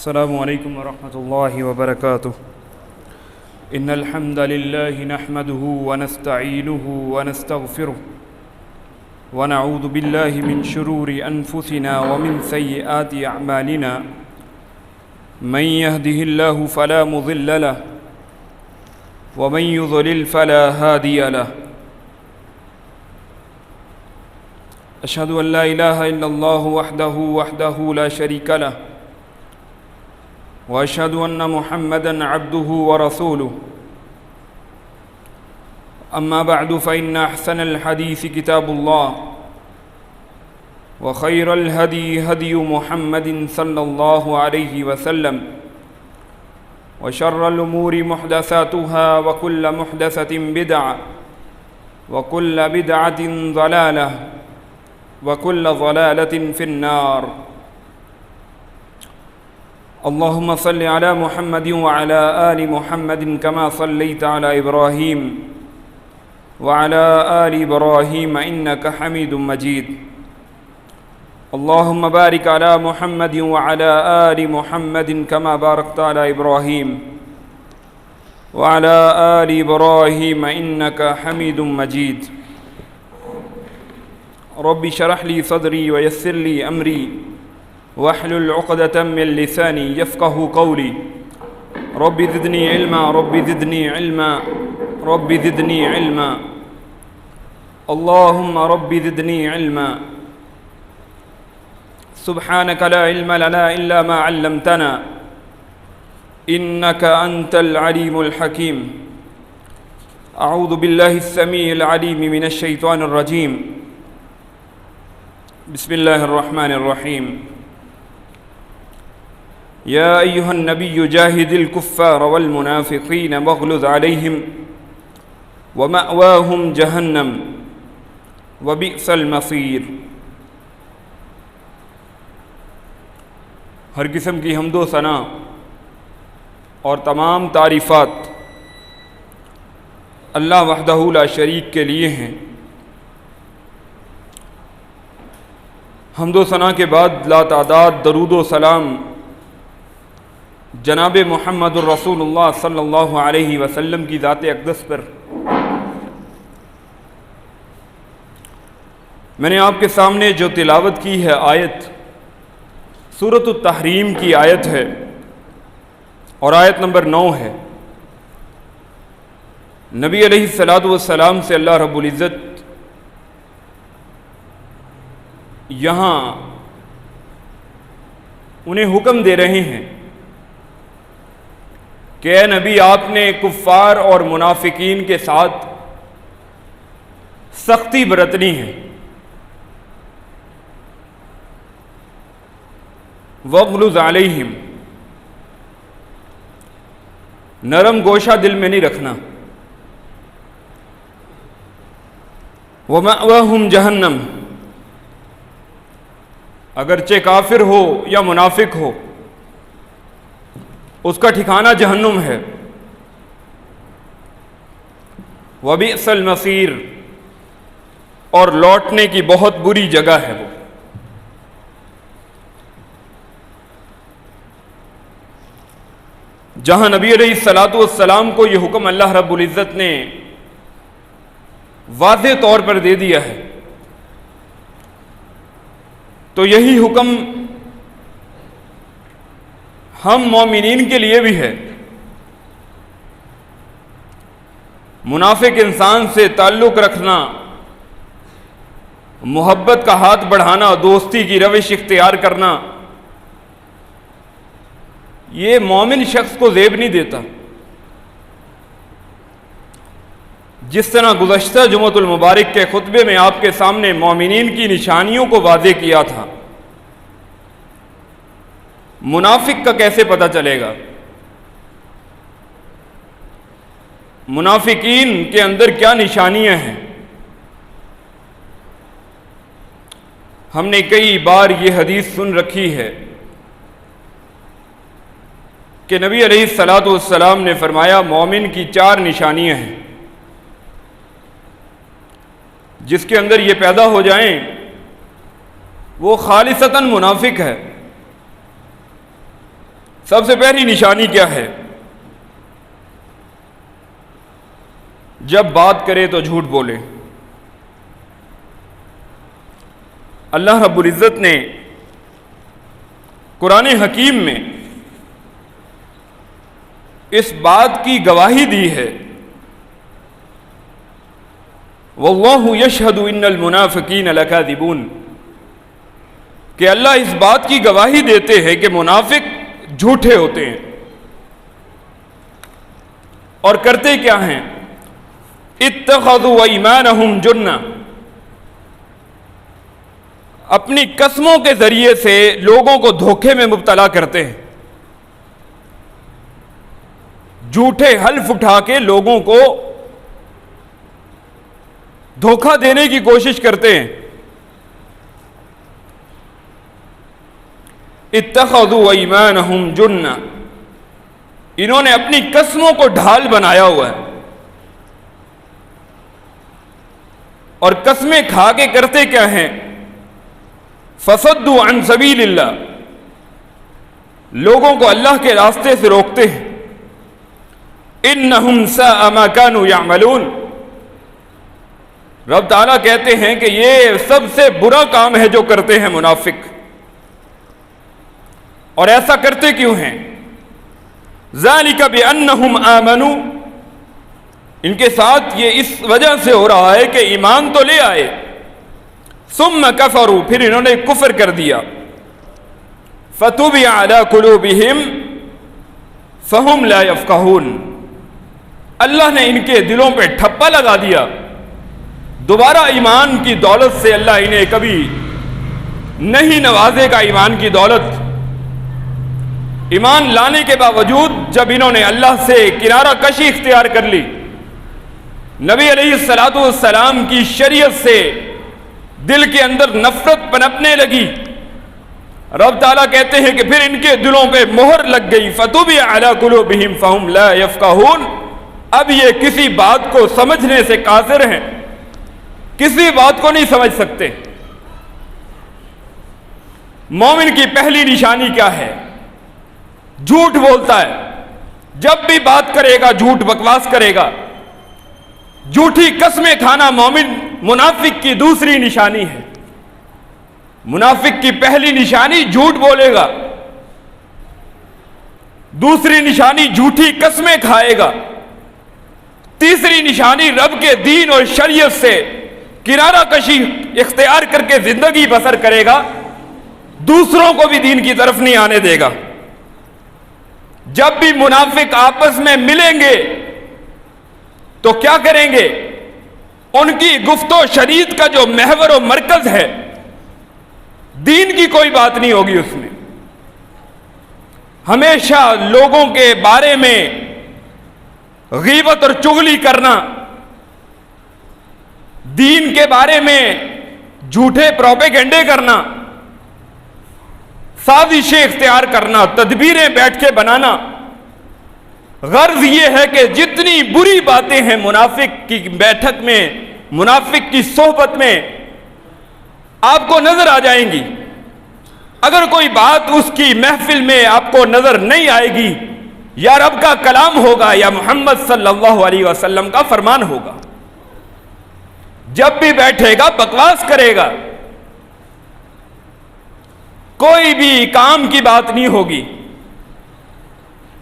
السلام علیکم ورحمۃ اللہ وبرکاتہ ان الحمد للہ نحمده ونستعینه ونستغفره ونعوذ باللہ من شرور انفسنا ومن سیئات اعمالنا من يهده الله فلا مضل له ومن يضلل فلا هادي له اشهد ان لا اله الا الله وحده لا شريك له وأشهد أن محمدًا عبده ورسوله أما بعد فإن أحسن الحديث كتاب الله وخير الهدي هدي محمد صلى الله عليه وسلم وشر الأمور محدثاتها وكل محدثة بدعة وكل بدعة ضلالة وكل ضلالة في النار اللهم صل على محمد وعلى آل محمد كما صليت على إبراهيم وعلى آل إبراهيم إنك حميد مجيد اللهم بارك على محمد وعلى آل محمد كما باركت على إبراهيم وعلى آل إبراهيم إنك حميد مجيد رب اشرح لي صدري ويسر لي أمري واحلل عقدة من لساني يفقهوا قولي رب زدني علما رب زدني علما رب زدني علما اللهم رب زدني علما سبحانك لا علم لنا إلا ما علمتنا إنك أنت العليم الحكيم أعوذ بالله السميع العليم من الشيطان الرجيم بسم الله الرحمن الرحيم يا أيها النبي جاهد الكفار والمنافقين واغلظ عليهم ومأواهم جهنم وبئس المصير۔ ہر قسم کی حمد و ثنا اور تمام تعریفات اللہ وحدہ لا شریک کے لیے ہیں۔ حمد و ثنا کے بعد لا تعداد درود و سلام جناب محمد الرسول اللہ صلی اللہ علیہ وسلم کی ذات اقدس پر۔ میں نے آپ کے سامنے جو تلاوت کی ہے آیت سورۃ التحریم کی آیت ہے اور آیت نمبر 9 ہے۔ نبی علیہ الصلاۃ والسلام سے اللہ رب العزت یہاں انہیں حکم دے رہے ہیں کہ اے نبی آپ نے کفار اور منافقین کے ساتھ سختی برتنی ہے، وَاغْلُظْ عَلَيْهِمْ، نرم گوشہ دل میں نہیں رکھنا، وَمَأْوَاهُمْ جَهَنَّمْ، اگرچہ کافر ہو یا منافق ہو اس کا ٹھکانہ جہنم ہے، وَبِئْسَ الْمَصِيرُ، اور لوٹنے کی بہت بری جگہ ہے وہ۔ جہاں نبی علیہ الصلاۃ والسلام کو یہ حکم اللہ رب العزت نے واضح طور پر دے دیا ہے تو یہی حکم ہم مومنین کے لیے بھی ہے۔ منافق انسان سے تعلق رکھنا، محبت کا ہاتھ بڑھانا، دوستی کی روش اختیار کرنا، یہ مومن شخص کو زیب نہیں دیتا۔ جس طرح گزشتہ جمعۃ المبارک کے خطبے میں آپ کے سامنے مومنین کی نشانیوں کو واضح کیا تھا، منافق کا کیسے پتہ چلے گا؟ منافقین کے اندر کیا نشانیاں ہیں؟ ہم نے کئی بار یہ حدیث سن رکھی ہے کہ نبی علیہ الصلاۃ والسلام نے فرمایا مومن کی 4 نشانیاں ہیں، جس کے اندر یہ پیدا ہو جائیں وہ خالصتاً منافق ہے۔ سب سے پہلی نشانی کیا ہے؟ جب بات کرے تو جھوٹ بولے۔ اللہ رب العزت نے قرآن حکیم میں اس بات کی گواہی دی ہے، واللہ یشہد ان المنافقین لکاذبون، کہ اللہ اس بات کی گواہی دیتے ہیں کہ منافق جھوٹے ہوتے ہیں۔ اور کرتے کیا ہیں؟ اتخذوا ایمانہم جنہ، اپنی قسموں کے ذریعے سے لوگوں کو دھوکے میں مبتلا کرتے ہیں، جھوٹے حلف اٹھا کے لوگوں کو دھوکہ دینے کی کوشش کرتے ہیں۔ اتخذوا ایمانہم جنہ، انہوں نے اپنی قسموں کو ڈھال بنایا ہوا ہے، اور قسمیں کھا کے کرتے کیا ہیں؟ فصدوا عن سبیل اللہ، لوگوں کو اللہ کے راستے سے روکتے ہیں۔ انہم ساء ما کانوا یعملون، رب تعالیٰ کہتے ہیں کہ یہ سب سے برا کام ہے جو کرتے ہیں منافق۔ اور ایسا کرتے کیوں ہیں؟ ذالک بانہم آمنوا، ان کے ساتھ یہ اس وجہ سے ہو رہا ہے کہ ایمان تو لے آئے، ثم کفروا، پھر انہوں نے کفر کر دیا، فطبع علی قلوبہم فہم لا یفقہون، اللہ نے ان کے دلوں پہ ٹھپا لگا دیا، دوبارہ ایمان کی دولت سے اللہ انہیں کبھی نہیں نوازے گا۔ ایمان کی دولت، ایمان لانے کے باوجود جب انہوں نے اللہ سے کنارہ کشی اختیار کر لی، نبی علیہ الصلوۃ والسلام کی شریعت سے دل کے اندر نفرت پنپنے لگی، رب تعالیٰ کہتے ہیں کہ پھر ان کے دلوں پہ مہر لگ گئی، فطبع علی قلوبہم فہم لا یفقہون، اب یہ کسی بات کو سمجھنے سے قاصر ہیں، کسی بات کو نہیں سمجھ سکتے۔ مومن کی پہلی نشانی کیا ہے؟ جھوٹ بولتا ہے، جب بھی بات کرے گا جھوٹ بکواس کرے گا، جھوٹی قسمیں کھانا مومن منافق کی دوسری نشانی ہے۔ منافق کی پہلی نشانی جھوٹ بولے گا، دوسری نشانی جھوٹی قسمیں کھائے گا، تیسری نشانی رب کے دین اور شریعت سے کنارہ کشی اختیار کر کے زندگی بسر کرے گا، دوسروں کو بھی دین کی طرف نہیں آنے دے گا۔ جب بھی منافق آپس میں ملیں گے تو کیا کریں گے؟ ان کی گفت و شنید کا جو محور و مرکز ہے، دین کی کوئی بات نہیں ہوگی اس میں، ہمیشہ لوگوں کے بارے میں غیبت اور چغلی کرنا، دین کے بارے میں جھوٹے پروپیگنڈے کرنا، سازشیں اختیار کرنا، تدبیریں بیٹھ کے بنانا۔ غرض یہ ہے کہ جتنی بری باتیں ہیں منافق کی بیٹھک میں، منافق کی صحبت میں آپ کو نظر آ جائیں گی۔ اگر کوئی بات اس کی محفل میں آپ کو نظر نہیں آئے گی، یا رب کا کلام ہوگا یا محمد صلی اللہ علیہ وسلم کا فرمان ہوگا، جب بھی بیٹھے گا بکواس کرے گا، کوئی بھی کام کی بات نہیں ہوگی۔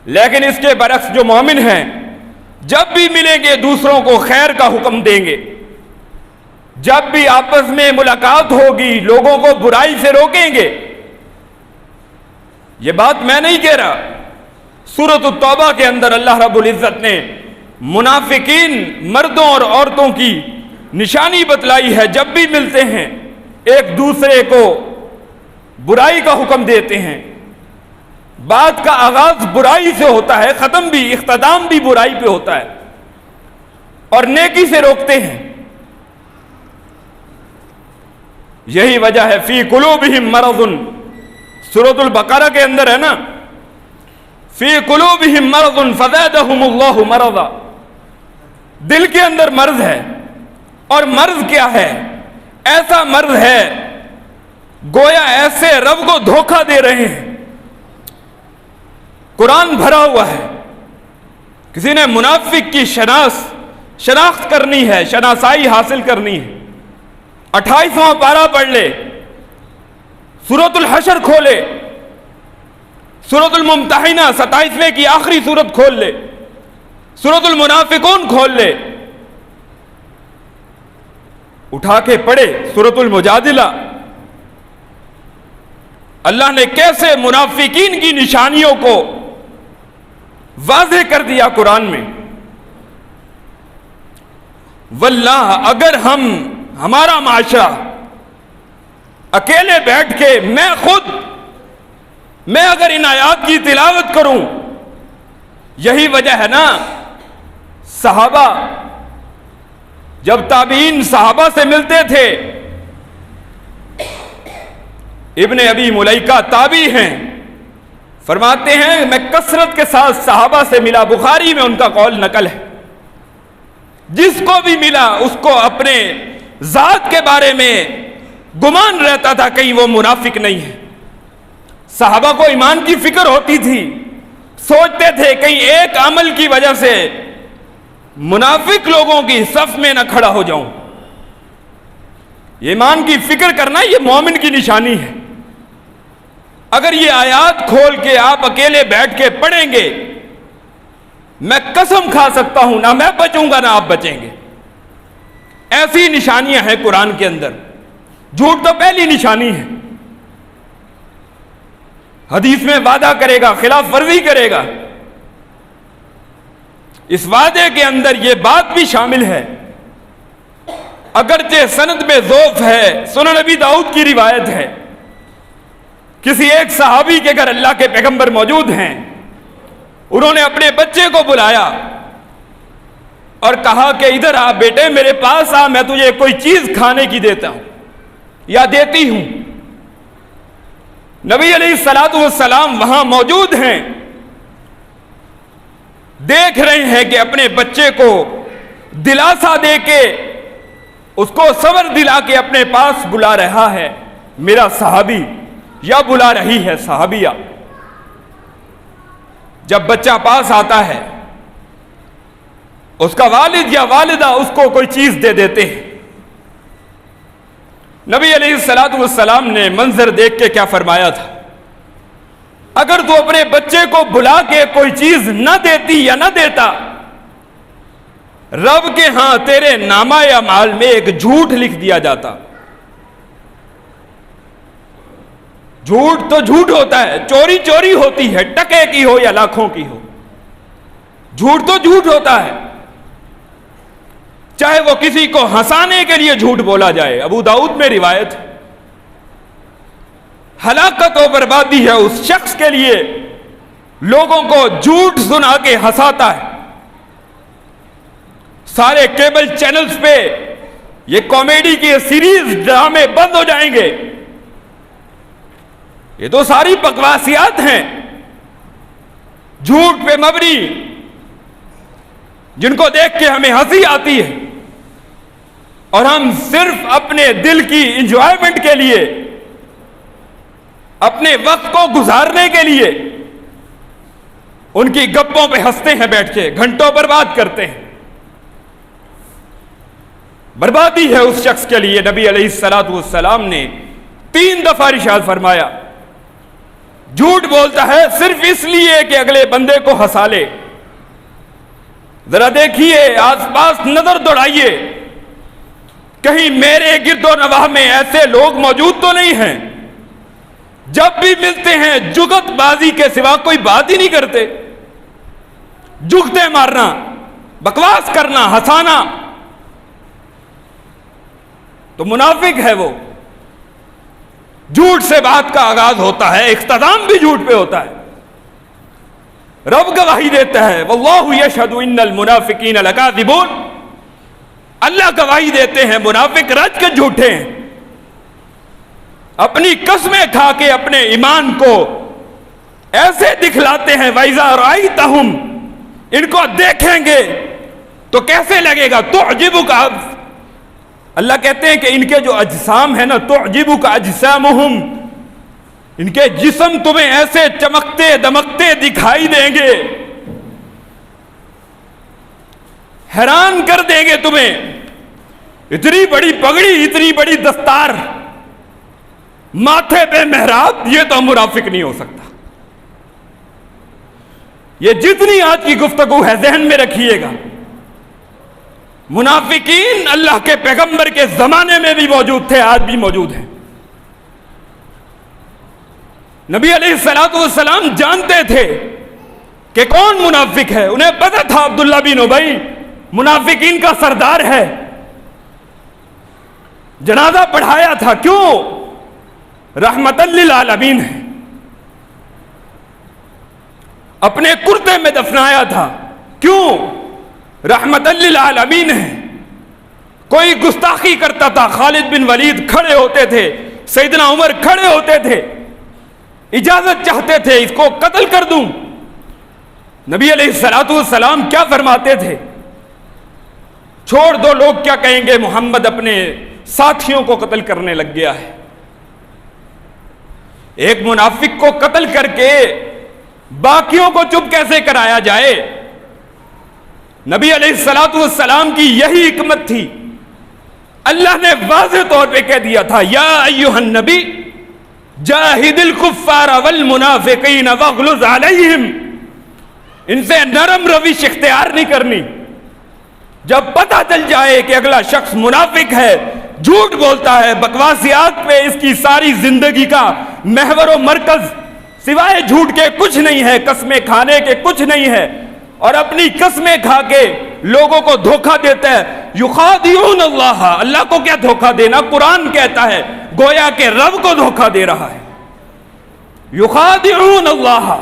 لیکن اس کے برعکس جو مومن ہیں، جب بھی ملیں گے دوسروں کو خیر کا حکم دیں گے، جب بھی آپس میں ملاقات ہوگی لوگوں کو برائی سے روکیں گے۔ یہ بات میں نہیں کہہ رہا، سورۃ التوبہ کے اندر اللہ رب العزت نے منافقین مردوں اور عورتوں کی نشانی بتلائی ہے، جب بھی ملتے ہیں ایک دوسرے کو برائی کا حکم دیتے ہیں، بات کا آغاز برائی سے ہوتا ہے، ختم بھی، اختتام بھی برائی پہ ہوتا ہے، اور نیکی سے روکتے ہیں۔ یہی وجہ ہے فی قلوبہم مرض، سورۃ البقرہ کے اندر ہے نا، فی قلوبہم مرض فزادہم اللہ مرضا، دل کے اندر مرض ہے، اور مرض کیا ہے؟ ایسا مرض ہے گویا ایسے رب کو دھوکہ دے رہے ہیں، قرآن بھرا ہوا ہے. کسی نے منافق کی شناخت کرنی ہے، شناسائی حاصل کرنی ہے، 28واں پارہ پڑھ لے، سورۃ الحشر کھولے، سورۃ الممتحنہ 27ویں کی آخری سورت کھول لے، سورۃ المنافقون کھول لے، اٹھا کے پڑھے سورۃ المجادلہ. اللہ نے کیسے منافقین کی نشانیوں کو واضح کر دیا قرآن میں. واللہ اگر ہمارا معاشرہ اکیلے بیٹھ کے میں اگر ان آیات کی تلاوت کروں، یہی وجہ ہے نا صحابہ جب تابعین صحابہ سے ملتے تھے، ابن ابی ملیکہ تابعی ہیں، فرماتے ہیں میں کثرت کے ساتھ صحابہ سے ملا، بخاری میں ان کا قول نقل ہے، جس کو بھی ملا اس کو اپنے ذات کے بارے میں گمان رہتا تھا کہیں وہ منافق نہیں ہے. صحابہ کو ایمان کی فکر ہوتی تھی، سوچتے تھے کہیں ایک عمل کی وجہ سے منافق لوگوں کی صف میں نہ کھڑا ہو جاؤں. ایمان کی فکر کرنا یہ مومن کی نشانی ہے. اگر یہ آیات کھول کے آپ اکیلے بیٹھ کے پڑھیں گے، میں قسم کھا سکتا ہوں نہ میں بچوں گا نہ آپ بچیں گے. ایسی نشانیاں ہیں قرآن کے اندر. جھوٹ تو پہلی نشانی ہے. حدیث میں وعدہ کرے گا، خلاف ورزی کرے گا. اس وعدے کے اندر یہ بات بھی شامل ہے، اگرچہ سند میں ضعف ہے، سنن نبی داؤد کی روایت ہے، کسی ایک صحابی کے گھر اللہ کے پیغمبر موجود ہیں، انہوں نے اپنے بچے کو بلایا اور کہا کہ ادھر آ بیٹے، میرے پاس آ، میں تجھے کوئی چیز کھانے کی دیتا ہوں یا دیتی ہوں. نبی علیہ الصلوۃ والسلام وہاں موجود ہیں، دیکھ رہے ہیں کہ اپنے بچے کو دلاسا دے کے، اس کو صبر دلا کے اپنے پاس بلا رہا ہے میرا صحابی، یا بلا رہی ہے صحابیہ. جب بچہ پاس آتا ہے، اس کا والد یا والدہ اس کو کوئی چیز دے دیتے ہیں. نبی علیہ الصلوۃ والسلام نے منظر دیکھ کے کیا فرمایا تھا؟ اگر تو اپنے بچے کو بلا کے کوئی چیز نہ دیتی یا نہ دیتا، رب کے ہاں تیرے نامہ اعمال میں ایک جھوٹ لکھ دیا جاتا. جھوٹ تو جھوٹ ہوتا ہے، چوری چوری ہوتی ہے، ٹکے کی ہو یا لاکھوں کی ہو، جھوٹ تو جھوٹ ہوتا ہے، چاہے وہ کسی کو ہنسانے کے لیے جھوٹ بولا جائے. ابو داؤد میں روایت ہے، ہلاکت و بربادی ہے اس شخص کے لیے لوگوں کو جھوٹ سنا کے ہنساتا ہے. سارے کیبل چینلز پہ یہ کامیڈی کی سیریز ڈرامے بند ہو جائیں گے. یہ تو ساری بکواسیات ہیں، جھوٹ پہ مبنی، جن کو دیکھ کے ہمیں ہنسی آتی ہے، اور ہم صرف اپنے دل کی انجوائمنٹ کے لیے، اپنے وقت کو گزارنے کے لیے ان کی گپوں پہ ہنستے ہیں، بیٹھ کے گھنٹوں برباد کرتے ہیں. بربادی ہے اس شخص کے لیے. نبی علیہ الصلوۃ والسلام نے 3 دفعہ ارشاد فرمایا، جھوٹ بولتا ہے صرف اس لیے کہ اگلے بندے کو ہنسا لے. ذرا دیکھیے آس پاس، نظر دوڑائیے، کہیں میرے گرد و نواح میں ایسے لوگ موجود تو نہیں ہیں جب بھی ملتے ہیں جگت بازی کے سوا کوئی بات ہی نہیں کرتے، جگتے مارنا، بکواس کرنا، ہنسانا. تو منافق ہے وہ. جھوٹ سے بات کا آغاز ہوتا ہے، اختتام بھی جھوٹ پہ ہوتا ہے. رب گواہی دیتا ہے، واللہ یشہد ان المنافقین لکاذبون. اللہ گواہی دیتے ہیں منافق رج کے جھوٹے ہیں، اپنی قسمیں کھا کے اپنے ایمان کو ایسے دکھلاتے ہیں. وَإِذَا رَأَيْتَهُمْ، ان کو دیکھیں گے تو کیسے لگے گا؟ تُعْجِبُكَ، اللہ کہتے ہیں کہ ان کے جو اجسام ہیں نا، تُعْجِبُكَ أَجْسَامُهُمْ، ان کے جسم تمہیں ایسے چمکتے دمکتے دکھائی دیں گے، حیران کر دیں گے تمہیں. اتنی بڑی پگڑی، اتنی بڑی دستار، ماتھے پہ محراب، یہ تو منافق نہیں ہو سکتا. یہ جتنی آج کی گفتگو ہے ذہن میں رکھیے گا، منافقین اللہ کے پیغمبر کے زمانے میں بھی موجود تھے، آج بھی موجود ہیں. نبی علیہ الصلوۃ والسلام جانتے تھے کہ کون منافق ہے. انہیں پتہ تھا عبداللہ بن ابی منافقین کا سردار ہے. جنازہ پڑھایا تھا، کیوں؟ رحمت للعالمین ہے. اپنے کرتے میں دفنایا تھا، کیوں؟ رحمت للعالمین ہے. کوئی گستاخی کرتا تھا، خالد بن ولید کھڑے ہوتے تھے، سیدنا عمر کھڑے ہوتے تھے، اجازت چاہتے تھے اس کو قتل کر دوں. نبی علیہ الصلوۃ والسلام کیا فرماتے تھے؟ چھوڑ دو، لوگ کیا کہیں گے، محمد اپنے ساتھیوں کو قتل کرنے لگ گیا ہے. ایک منافق کو قتل کر کے باقیوں کو چپ کیسے کرایا جائے؟ نبی علیہ الصلوۃ والسلام کی یہی حکمت تھی. اللہ نے واضح طور پہ کہہ دیا تھا، یا ایھا النبی جاہد الکفار والمنافقین واغلظ علیہم. ان سے نرم روش اختیار نہیں کرنی. جب پتہ چل جائے کہ اگلا شخص منافق ہے، جھوٹ بولتا ہے، بکواسیات پہ اس کی ساری زندگی کا محور و مرکز سوائے جھوٹ کے کچھ نہیں ہے، قسمیں کھانے کے کچھ نہیں ہے، اور اپنی قسمیں کھا کے لوگوں کو دھوکہ دیتا ہے. یخادعون اللہ، اللہ کو کیا دھوکہ دینا، قرآن کہتا ہے گویا کہ رب کو دھوکہ دے رہا ہے. یخادعون اللہ.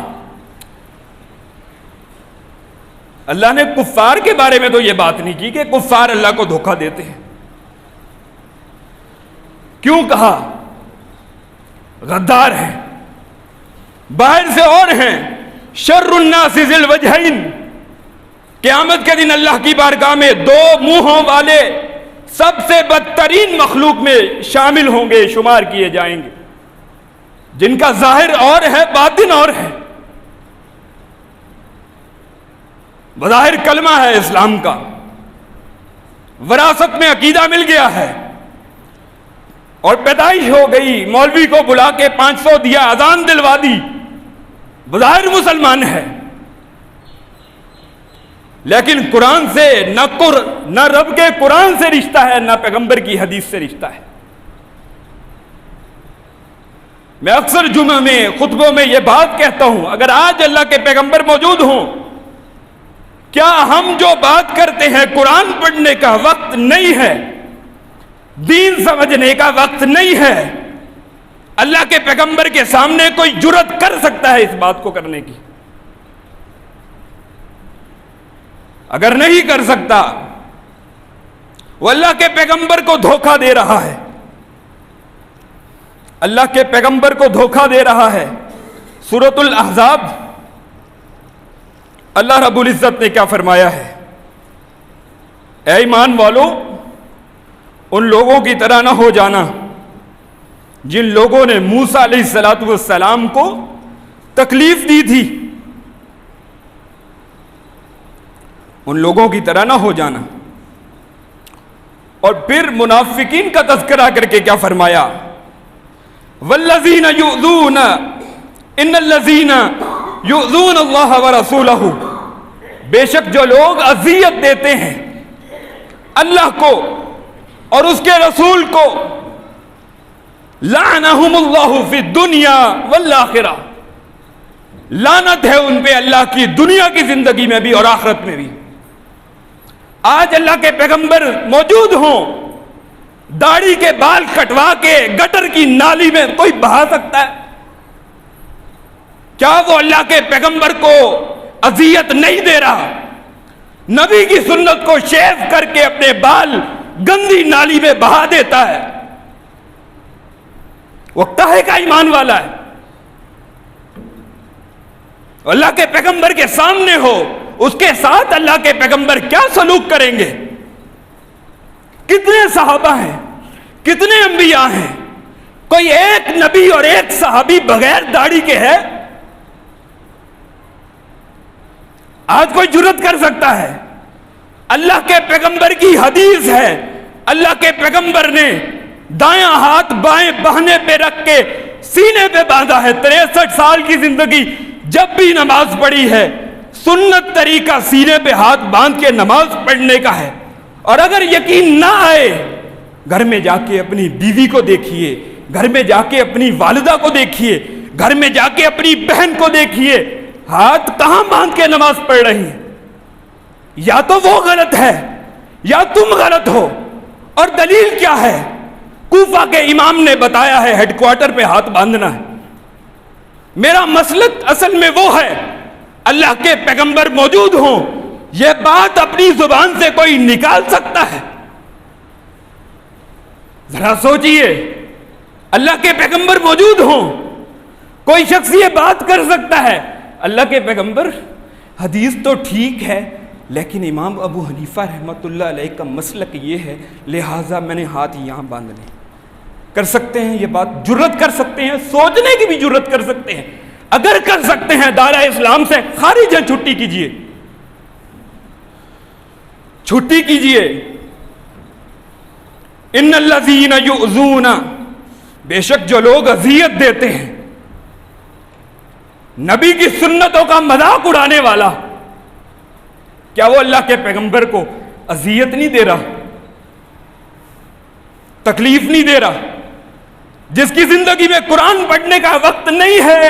اللہ نے کفار کے بارے میں تو یہ بات نہیں کی کہ کفار اللہ کو دھوکہ دیتے ہیں. کیوں کہا؟ غدار ہیں، باہر سے اور ہیں. شر الناس ذی الوجہین، قیامت کے دن اللہ کی بارگاہ میں دو منہوں والے سب سے بدترین مخلوق میں شامل ہوں گے، شمار کیے جائیں گے، جن کا ظاہر اور ہے، باطن اور ہے. بظاہر کلمہ ہے اسلام کا، وراثت میں عقیدہ مل گیا ہے، اور پیدائش ہو گئی، مولوی کو بلا کے 500 دیا، اذان دلوا دی، بظاہر مسلمان ہے، لیکن قرآن سے نہ رب کے قرآن سے رشتہ ہے، نہ پیغمبر کی حدیث سے رشتہ ہے. میں اکثر جمعہ میں خطبوں میں یہ بات کہتا ہوں، اگر آج اللہ کے پیغمبر موجود ہوں، کیا ہم جو بات کرتے ہیں قرآن پڑھنے کا وقت نہیں ہے، دین سمجھنے کا وقت نہیں ہے؟ اللہ کے پیغمبر کے سامنے کوئی جرت کر سکتا ہے اس بات کو کرنے کی؟ اگر نہیں کر سکتا، وہ اللہ کے پیغمبر کو دھوکہ دے رہا ہے. اللہ کے پیغمبر کو دھوکہ دے رہا ہے. سورۃ الاحزاب اللہ رب العزت نے کیا فرمایا ہے؟ اے ایمان والو، ان لوگوں کی طرح نہ ہو جانا جن لوگوں نے موسیٰ علیہ الصلوۃ والسلام کو تکلیف دی تھی. ان لوگوں کی طرح نہ ہو جانا. اور پھر منافقین کا تذکرہ کر کے کیا فرمایا؟ والذین یؤذون ان الذین یؤذون اللہ ورسولہ، بے شک جو لوگ اذیت دیتے ہیں اللہ کو اور اس کے رسول کو، لعنہم اللہ فی الدنیا والآخرہ، لعنت ہے ان پہ اللہ کی دنیا کی زندگی میں بھی اور آخرت میں بھی. آج اللہ کے پیغمبر موجود ہوں، داڑھی کے بال کٹوا کے گٹر کی نالی میں کوئی بہا سکتا ہے؟ کیا وہ اللہ کے پیغمبر کو اذیت نہیں دے رہا؟ نبی کی سنت کو شیو کر کے اپنے بال گندی نالی میں بہا دیتا ہے. وہ کہے کا ایمان والا ہے؟ اللہ کے پیغمبر کے سامنے ہو، اس کے ساتھ اللہ کے پیغمبر کیا سلوک کریں گے؟ کتنے صحابہ ہیں، کتنے انبیاء ہیں، کوئی ایک نبی اور ایک صحابی بغیر داڑھی کے ہے؟ آج کوئی جرات کر سکتا ہے؟ اللہ کے پیغمبر کی حدیث ہے، اللہ کے پیغمبر نے دایاں ہاتھ بائیں بہنے پہ رکھ کے سینے پہ باندھا ہے. 63 سال کی زندگی جب بھی نماز پڑھی ہے سنت طریقہ سینے پہ ہاتھ باندھ کے نماز پڑھنے کا ہے. اور اگر یقین نہ آئے گھر میں جا کے اپنی بیوی کو دیکھیے، گھر میں جا کے اپنی والدہ کو دیکھیے، گھر میں جا کے اپنی بہن کو دیکھیے، ہاتھ کہاں باندھ کے نماز پڑھ رہی ہیں. یا تو وہ غلط ہے یا تم غلط ہو. اور دلیل کیا ہے؟ کوفہ کے امام نے بتایا ہے ہیڈ کوارٹر پہ ہاتھ باندھنا ہے. میرا مسلک اصل میں وہ ہے اللہ کے پیغمبر موجود ہوں، یہ بات اپنی زبان سے کوئی نکال سکتا ہے؟ ذرا سوچئے، اللہ کے پیغمبر موجود ہوں، کوئی شخص یہ بات کر سکتا ہے اللہ کے پیغمبر حدیث تو ٹھیک ہے لیکن امام ابو حنیفہ رحمۃ اللہ علیہ کا مسلک یہ ہے لہٰذا میں نے ہاتھ یہاں باندھنے؟ کر سکتے ہیں یہ بات؟ جرات کر سکتے ہیں؟ سوچنے کی بھی جرات کر سکتے ہیں؟ اگر کر سکتے ہیں دائرہ اسلام سے خارج ہیں، چھٹی کیجئے، چھٹی کیجئے. ان الذین یؤذون، بے شک جو لوگ اذیت دیتے ہیں نبی کی سنتوں کا مذاق اڑانے والا، کیا وہ اللہ کے پیغمبر کو اذیت نہیں دے رہا، تکلیف نہیں دے رہا؟ جس کی زندگی میں قرآن پڑھنے کا وقت نہیں ہے،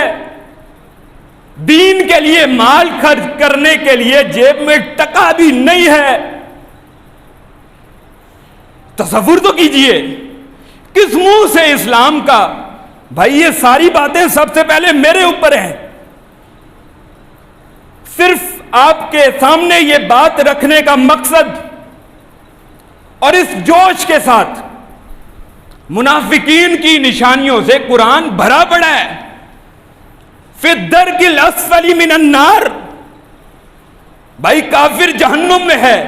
دین کے لیے مال خرچ کرنے کے لیے جیب میں ٹکا بھی نہیں ہے. تصور تو کیجئے کس منہ سے اسلام کا، بھائی یہ ساری باتیں سب سے پہلے میرے اوپر ہیں. صرف آپ کے سامنے یہ بات رکھنے کا مقصد اور اس جوش کے ساتھ منافقین کی نشانیوں سے قرآن بھرا پڑا ہے. فی الدرک الاسفل من النار، بھائی کافر جہنم میں ہے،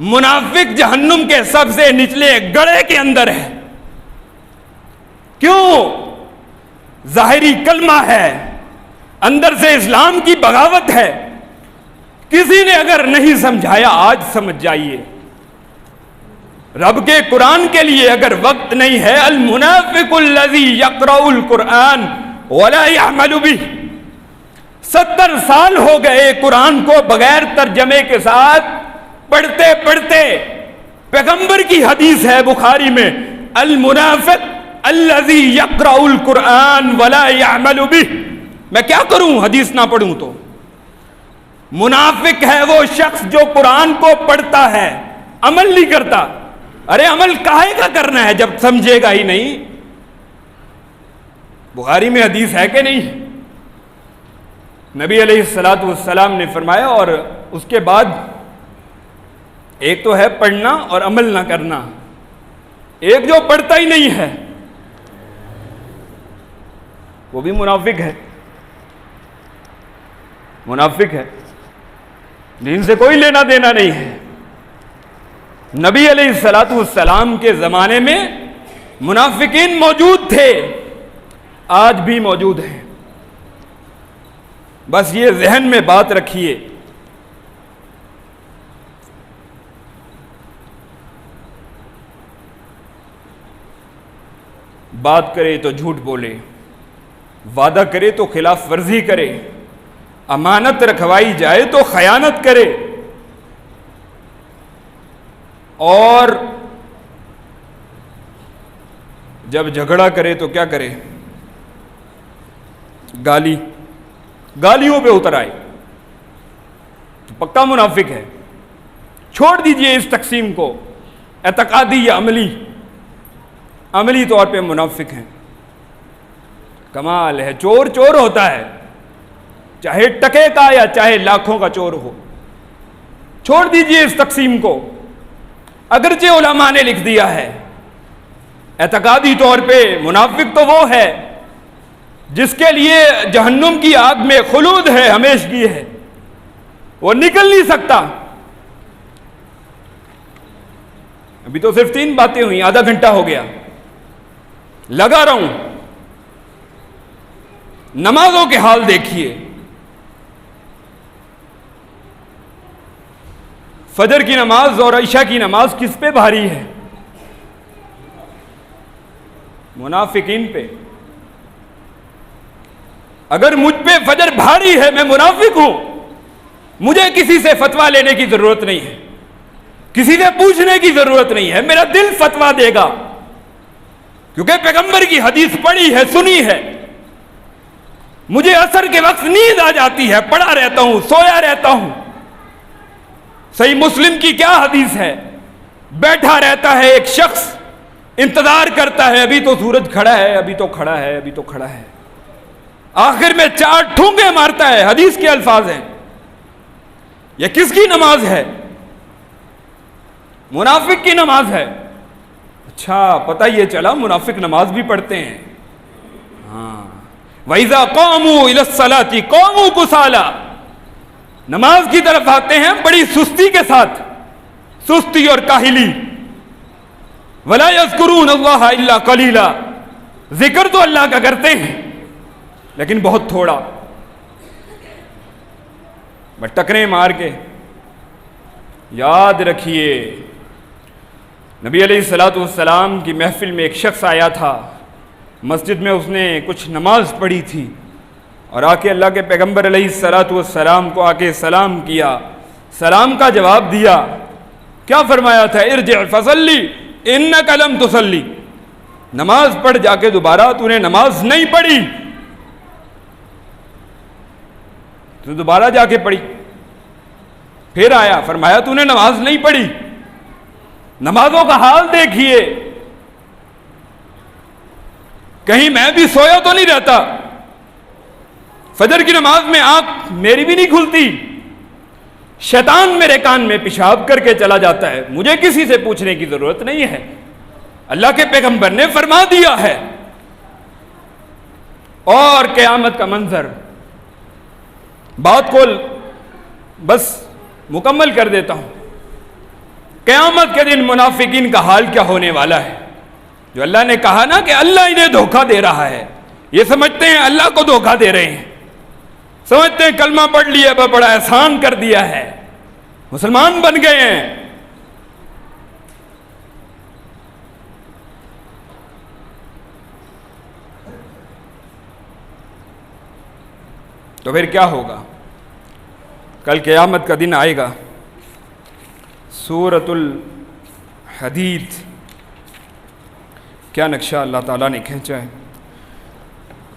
منافق جہنم کے سب سے نچلے گڑھے کے اندر ہے. کیوں؟ ظاہری کلمہ ہے، اندر سے اسلام کی بغاوت ہے. کسی نے اگر نہیں سمجھایا آج سمجھ جائیے. رب کے قرآن کے لیے اگر وقت نہیں ہے، المنافق الذی یقرأ القرآن ولا یعمل بہ. 70 سال ہو گئے قرآن کو بغیر ترجمے کے ساتھ پڑھتے پڑھتے. پیغمبر کی حدیث ہے بخاری میں، المنافق الذی یقرأ القرآن ولا یعمل بہ. میں کیا کروں حدیث نہ پڑھوں تو؟ منافق ہے وہ شخص جو قرآن کو پڑھتا ہے عمل نہیں کرتا. ارے عمل کاہے کا کرنا ہے جب سمجھے گا ہی نہیں؟ بخاری میں حدیث ہے کہ نہیں؟ نبی علیہ السلام نے فرمایا، اور اس کے بعد ایک تو ہے پڑھنا اور عمل نہ کرنا، ایک جو پڑھتا ہی نہیں ہے وہ بھی منافق ہے. منافق ہے، دین سے کوئی لینا دینا نہیں ہے. نبی علیہ السلام کے زمانے میں منافقین موجود تھے، آج بھی موجود ہیں. بس یہ ذہن میں بات رکھیے. بات کرے تو جھوٹ بولے، وعدہ کرے تو خلاف ورزی کرے، امانت رکھوائی جائے تو خیانت کرے، اور جب جھگڑا کرے تو کیا کرے؟ گالیوں پہ اتر آئے. تو پکا منافق ہے. چھوڑ دیجئے اس تقسیم کو، اعتقادی یا عملی. عملی طور پہ منافق ہیں. کمال ہے، چور چور ہوتا ہے، چاہے ٹکے کا یا چاہے لاکھوں کا چور ہو. چھوڑ دیجئے اس تقسیم کو. اگرچہ علماء نے لکھ دیا ہے اعتقادی طور پہ منافق تو وہ ہے جس کے لیے جہنم کی آگ میں خلود ہے، ہمیشگی ہے، وہ نکل نہیں سکتا. ابھی تو صرف 3 باتیں ہوئی، آدھا گھنٹہ ہو گیا. لگا رہوں. نمازوں کے حال دیکھیے. فجر کی نماز اور عشاء کی نماز کس پہ بھاری ہے؟ منافقین پہ. اگر مجھ پہ فجر بھاری ہے، میں منافق ہوں، مجھے کسی سے فتویٰ لینے کی ضرورت نہیں ہے، کسی سے پوچھنے کی ضرورت نہیں ہے، میرا دل فتویٰ دے گا، کیونکہ پیغمبر کی حدیث پڑھی ہے، سنی ہے. مجھے عصر کے وقت نیند آ جاتی ہے، پڑھا رہتا ہوں، سویا رہتا ہوں. صحیح مسلم کی کیا حدیث ہے؟ بیٹھا رہتا ہے ایک شخص، انتظار کرتا ہے، ابھی تو سورج کھڑا ہے، ابھی تو کھڑا ہے، ابھی تو کھڑا ہے. آخر میں 4 ٹھونگے مارتا ہے. حدیث کے الفاظ ہیں. یہ کس کی نماز ہے؟ منافق کی نماز ہے. اچھا، پتہ یہ چلا منافق نماز بھی پڑھتے ہیں. ہاں. وَإِذَا قَامُوا إِلَى الصَّلَاةِ قَامُوا كُسَالَىٰ. نماز کی طرف آتے ہیں بڑی سستی کے ساتھ، سستی اور کاہلی. وَلَا يَذْكُرُونَ اللَّهَ إِلَّا قَلِيلًا. ذکر تو اللہ کا کرتے ہیں لیکن بہت تھوڑا. بس ٹکریں مار کے. یاد رکھیے، نبی علیہ السلام کی محفل میں ایک شخص آیا تھا. مسجد میں اس نے کچھ نماز پڑھی تھی اور آ کے اللہ کے پیغمبر علیہ السلام کو آ کے سلام کیا. سلام کا جواب دیا. کیا فرمایا تھا؟ ارجع فصلی انک لم تصلی. نماز پڑھ جا کے دوبارہ، تو نے نماز نہیں پڑھی. تو دوبارہ جا کے پڑھی. پھر آیا، فرمایا تو نے نماز نہیں پڑھی. نمازوں کا حال دیکھیے. کہیں میں بھی سویا تو نہیں رہتا. فجر کی نماز میں آنکھ میری بھی نہیں کھلتی. شیطان میرے کان میں پیشاب کر کے چلا جاتا ہے. مجھے کسی سے پوچھنے کی ضرورت نہیں ہے، اللہ کے پیغمبر نے فرما دیا ہے. اور قیامت کا منظر، بات کو بس مکمل کر دیتا ہوں. قیامت کے دن منافقین کا حال کیا ہونے والا ہے؟ جو اللہ نے کہا نا کہ اللہ انہیں دھوکہ دے رہا ہے، یہ سمجھتے ہیں اللہ کو دھوکہ دے رہے ہیں، سمجھتے ہیں کلمہ پڑھ لیا، بڑا احسان کر دیا ہے، مسلمان بن گئے ہیں. تو پھر کیا ہوگا؟ کل قیامت کا دن آئے گا. سورۃ الحدید کیا نقشہ اللہ تعالیٰ نے کھینچا ہے.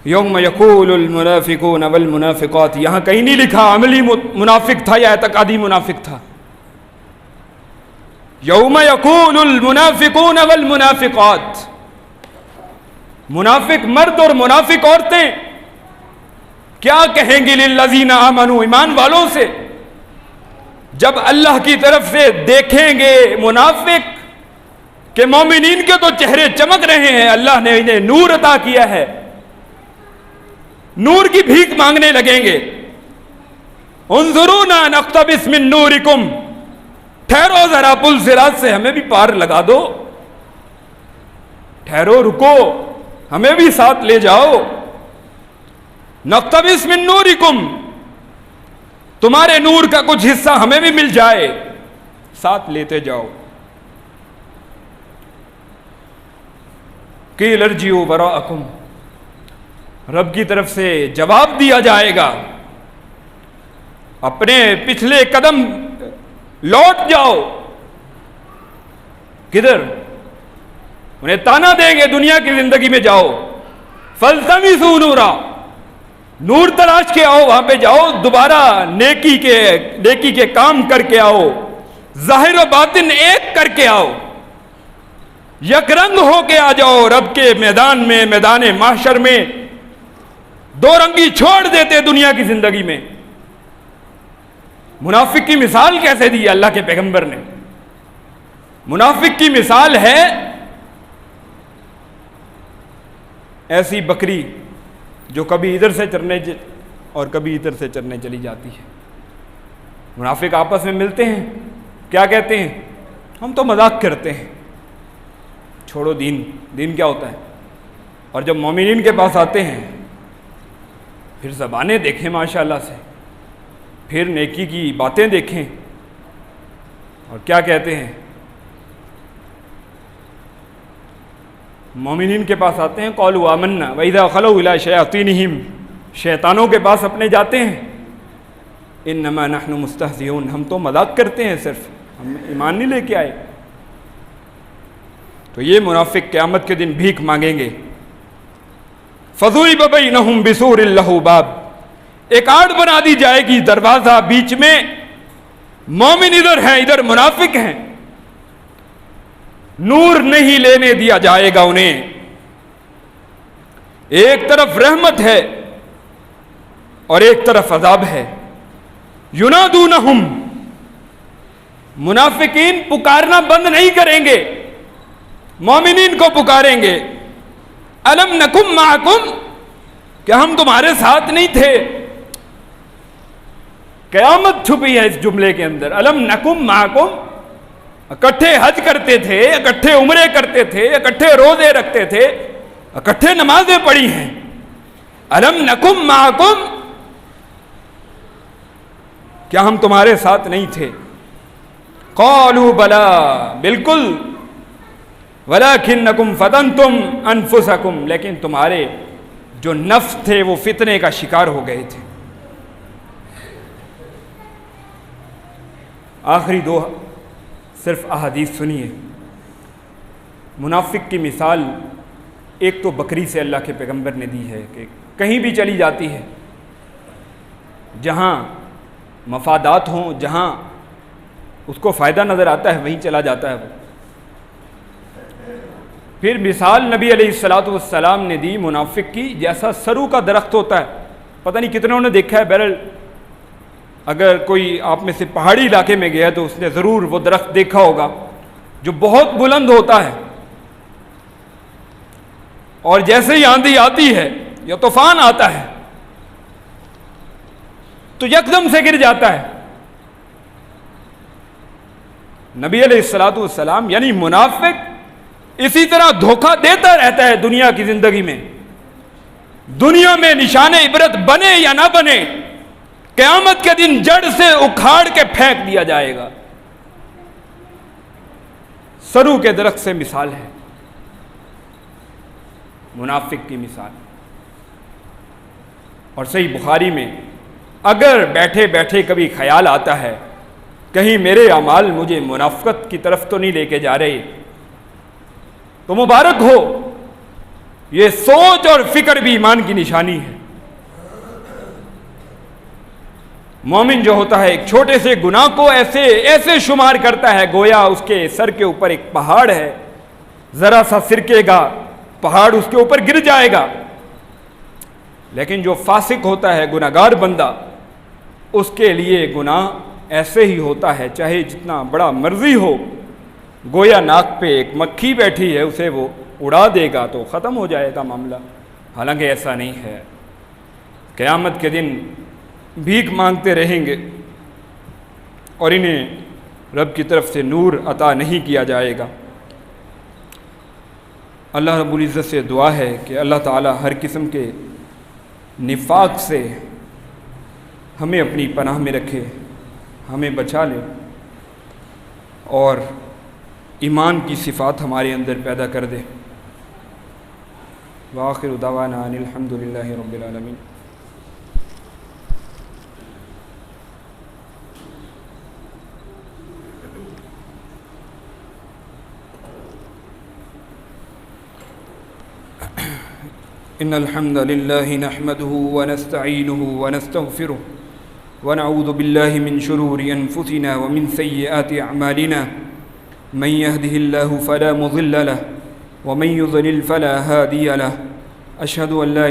یوم یقول المنافقون والمنافقات. یہاں کہیں نہیں لکھا عملی منافق تھا یا اعتقادی منافق تھا. یوم یقول المنافقون والمنافقات. منافق مرد اور منافق عورتیں کیا کہیں گے للذین آمنوا، ایمان والوں سے، جب اللہ کی طرف سے دیکھیں گے منافق کہ مومنین کے تو چہرے چمک رہے ہیں، اللہ نے انہیں نور عطا کیا ہے، نور کی بھیک مانگنے لگیں گے. انظرونا نقتبس من نورکم. ٹھہرو ذرا، پل صراط سے ہمیں بھی پار لگا دو. ٹھہرو، رکو، ہمیں بھی ساتھ لے جاؤ. نقتبس من نورکم، تمہارے نور کا کچھ حصہ ہمیں بھی مل جائے، ساتھ لیتے جاؤ. قیل ارجعوا وراءکم. رب کی طرف سے جواب دیا جائے گا، اپنے پچھلے قدم لوٹ جاؤ. کدھر؟ انہیں تانا دیں گے دنیا کی زندگی میں، جاؤ فالتمسوا نورا، نور تلاش کے آؤ، وہاں پہ جاؤ، دوبارہ نیکی کے کام کر کے آؤ، ظاہر و باطن ایک کر کے آؤ، یک رنگ ہو کے آ جاؤ رب کے میدان میں، میدان محشر میں. دو رنگی چھوڑ دیتے دنیا کی زندگی میں. منافق کی مثال کیسے دی اللہ کے پیغمبر نے؟ منافق کی مثال ہے ایسی بکری جو کبھی ادھر سے چرنے اور کبھی ادھر سے چرنے چلی جاتی ہے. منافق آپس میں ملتے ہیں، کیا کہتے ہیں؟ ہم تو مذاق کرتے ہیں. چھوڑو دین. دین کیا ہوتا ہے؟ اور جب مومنین کے پاس آتے ہیں پھر زبانیں دیکھیں ماشاءاللہ سے، پھر نیکی کی باتیں دیکھیں، اور کیا کہتے ہیں؟ مومنین کے پاس آتے ہیں قالوا آمنا وَإِذَا خَلَوْا إِلَىٰ شَيَاطِينِهِمْ، شیطانوں کے پاس اپنے جاتے ہیں، انما نحن مستہزئون، ہم تو مذاق کرتے ہیں، صرف ہم ایمان نہیں لے کے آئے۔ تو یہ منافق قیامت کے دن بھیک مانگیں گے۔ فَضُرِبَ بَيْنَهُمْ بِسُورٍ لَهُ بَابٌ، ایک آڑ بنا دی جائے گی، دروازہ بیچ میں، مومن ادھر ہیں ادھر منافق ہیں، نور نہیں لینے دیا جائے گا انہیں۔ ایک طرف رحمت ہے اور ایک طرف عذاب ہے۔ ینادونہم، منافقین پکارنا بند نہیں کریں گے، مومنین کو پکاریں گے، الم نکم معکم، کہ ہم تمہارے ساتھ نہیں تھے؟ قیامت چھپی ہے اس جملے کے اندر۔ الم نکم معکم، اکٹھے حج کرتے تھے، اکٹھے عمرے کرتے تھے، اکٹھے روزے رکھتے تھے، اکٹھے نمازیں پڑھی ہیں۔ الم نکم معکم، کیا ہم تمہارے ساتھ نہیں تھے؟ قالوا بلا، بالکل، ولکنکم فتنتم انفسکم، لیکن تمہارے جو نفس تھے وہ فتنے کا شکار ہو گئے تھے۔ آخری دو صرف احادیث سنیے۔ منافق کی مثال ایک تو بکری سے اللہ کے پیغمبر نے دی ہے کہ کہیں بھی چلی جاتی ہے، جہاں مفادات ہوں، جہاں اس کو فائدہ نظر آتا ہے وہیں چلا جاتا ہے وہ۔ پھر مثال نبی علیہ السلام نے دی منافق کی، جیسا سرو کا درخت ہوتا ہے، پتہ نہیں کتنوں نے دیکھا ہے، بہرحال اگر کوئی آپ میں سے پہاڑی علاقے میں گیا تو اس نے ضرور وہ درخت دیکھا ہوگا جو بہت بلند ہوتا ہے، اور جیسے ہی آندھی آتی ہے یا طوفان آتا ہے تو یکدم سے گر جاتا ہے۔ نبی علیہ السلام یعنی منافق اسی طرح دھوکہ دیتا رہتا ہے دنیا کی زندگی میں، دنیا میں نشان عبرت بنے یا نہ بنے، قیامت کے دن جڑ سے اکھاڑ کے پھینک دیا جائے گا۔ سرو کے درخت سے مثال ہے منافق کی مثال۔ اور صحیح بخاری میں اگر بیٹھے بیٹھے کبھی خیال آتا ہے کہیں میرے اعمال مجھے منافقت کی طرف تو نہیں لے کے جا رہے، تو مبارک ہو، یہ سوچ اور فکر بھی ایمان کی نشانی ہے۔ مومن جو ہوتا ہے ایک چھوٹے سے گناہ کو ایسے شمار کرتا ہے گویا اس کے سر کے اوپر ایک پہاڑ ہے، ذرا سا سرکے گا پہاڑ اس کے اوپر گر جائے گا۔ لیکن جو فاسق ہوتا ہے گناہگار بندہ، اس کے لیے گناہ ایسے ہی ہوتا ہے، چاہے جتنا بڑا مرضی ہو، گویا ناک پہ ایک مکھی بیٹھی ہے، اسے وہ اڑا دے گا تو ختم ہو جائے گا معاملہ۔ حالانکہ ایسا نہیں ہے، قیامت کے دن بھیک مانگتے رہیں گے اور انہیں رب کی طرف سے نور عطا نہیں کیا جائے گا۔ اللہ رب العزت سے دعا ہے کہ اللہ تعالی ہر قسم کے نفاق سے ہمیں اپنی پناہ میں رکھے، ہمیں بچا لے، اور ایمان کی صفات ہمارے اندر پیدا کر دے۔ وآخر دعوانا ان الحمد للہ رب العالمین۔ ان الحمد للہ نحمده ونستعینه ونستغفره ونعوذ باللہ من شرور انفسنا ومن سیئات اعمالنا، من يهده الله فلا مضل له ومن يضلل فلا هادي له، اشهد ان لا